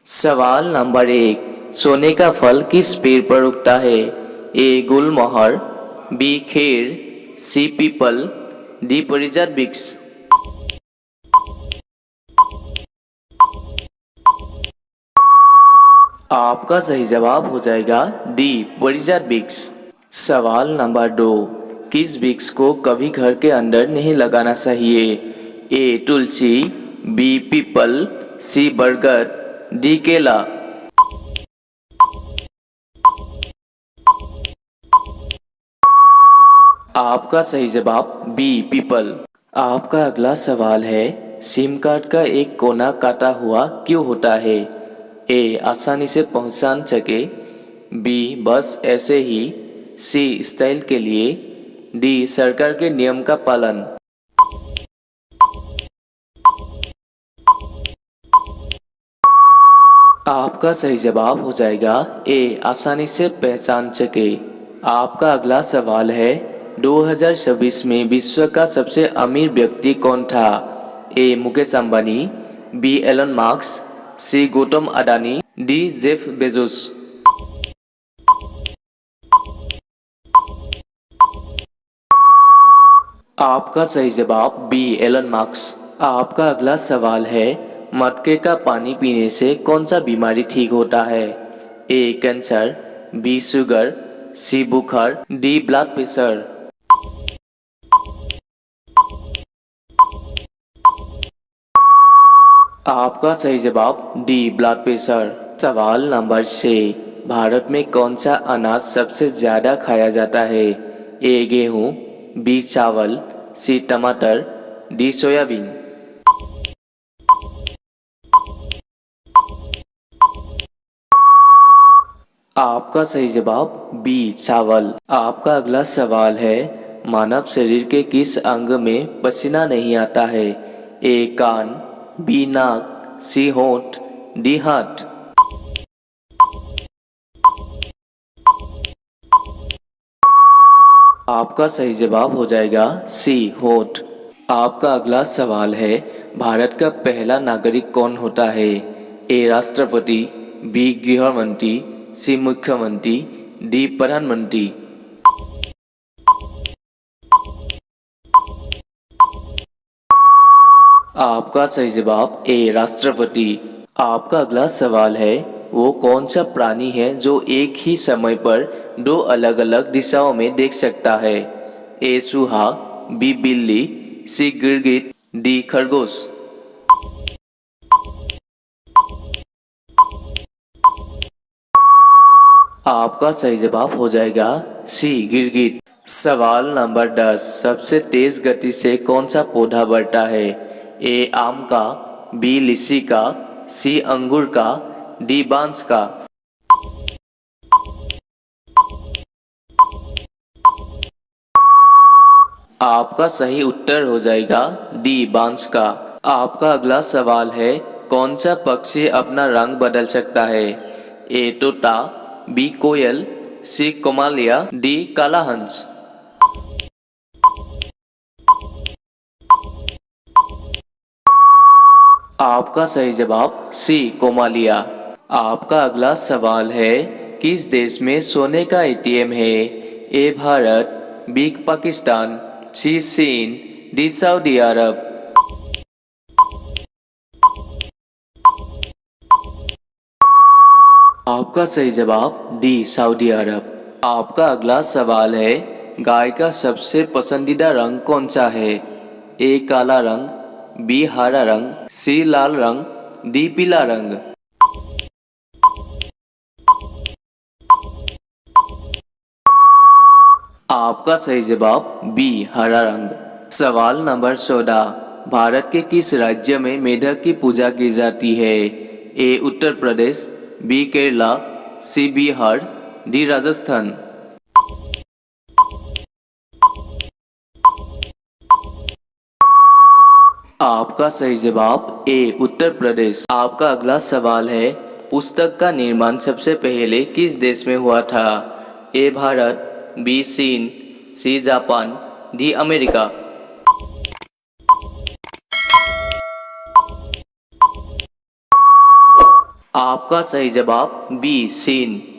सवाल नंबर 1। सोने का फल किस पेड़ पर उगता है? ए गुलमोहर, बी खेर, सी पीपल, डी परिजात वृक्ष। आपका सही जवाब हो जाएगा डी परिजात वृक्ष। सवाल नंबर 2। किस वृक्ष को कभी घर के अंदर नहीं लगाना चाहिए? ए तुलसी, बी पीपल, सी बरगद, डी केला। आपका सही जवाब बी पीपल। आपका अगला सवाल है, सिम कार्ड का एक कोना काटा हुआ क्यों होता है? ए आसानी से पहचान सके, बी बस ऐसे ही, सी स्टाइल के लिए, डी सरकार के नियम का पालन। आपका सही जवाब हो जाएगा ए आसानी से पहचान सके। आपका अगला सवाल है, 2026 में विश्व का सबसे अमीर व्यक्ति कौन था? A Mukesh Ambani, B Elon Marks, C Gautam Adani, D Jeff Bezos. आपका सही जवाब बी एलन मार्क्स। आपका अगला सवाल है, मटके का पानी पीने से कौन सा बीमारी ठीक होता है? ए कैंसर, बी शुगर, सी बुखार, डी ब्लड प्रेशर। आपका सही जवाब डी ब्लड प्रेशर। सवाल नंबर 6। भारत में कौन सा अनाज सबसे ज्यादा खाया जाता है? ए गेहूँ, बी चावल, सी टमाटर, डी सोयाबीन। आपका सही जवाब बी चावल। आपका अगला सवाल है, मानव शरीर के किस अंग में पसीना नहीं आता है? ए कान, बी नाक, सी होंठ, डी हाथ। आपका सही जवाब हो जाएगा सी होंठ। आपका अगला सवाल है, भारत का पहला नागरिक कौन होता है? ए राष्ट्रपति, बी गृह मंत्री, सी मुख्यमंत्री, डी प्रधानमंत्री। आपका सही जवाब ए राष्ट्रपति। आपका अगला सवाल है, वो कौन सा प्राणी है जो एक ही समय पर दो अलग अलग दिशाओं में देख सकता है? ए चूहा, बी बिल्ली, सी गिरगिट, डी खरगोश। आपका सही जवाब हो जाएगा सी गिरगिट। सवाल नंबर 10। सबसे तेज गति से कौन सा पौधा बढ़ता है? ए आम का, बी लीची का, सी अंगूर का, डी बांस का। आपका सही उत्तर हो जाएगा डी बांस का। आपका अगला सवाल है, कौन सा पक्षी अपना रंग बदल सकता है? ए तोता, बी कोयल, सी कोमालिया, डी काला हंस। आपका सही जवाब सी कोमालिया। आपका अगला सवाल है, किस देश में सोने का एटीएम है? ए भारत, बी पाकिस्तान, सी चीन, डी सऊदी अरब। आपका सही जवाब डी सऊदी अरब। आपका अगला सवाल है, गाय का सबसे पसंदीदा रंग कौन सा है? ए काला रंग, बी हरा रंग, सी लाल रंग, डी पीला रंग। आपका सही जवाब बी हरा रंग। सवाल नंबर 14। भारत के किस राज्य में मेढक की पूजा की जाती है? ए उत्तर प्रदेश, बी केरला, सी बिहार, डी राजस्थान। आपका सही जवाब ए उत्तर प्रदेश। आपका अगला सवाल है, पुस्तक का निर्माण सबसे पहले किस देश में हुआ था? ए भारत, बी चीन, सी जापान, डी अमेरिका। आप आपका सही जवाब बी सीन।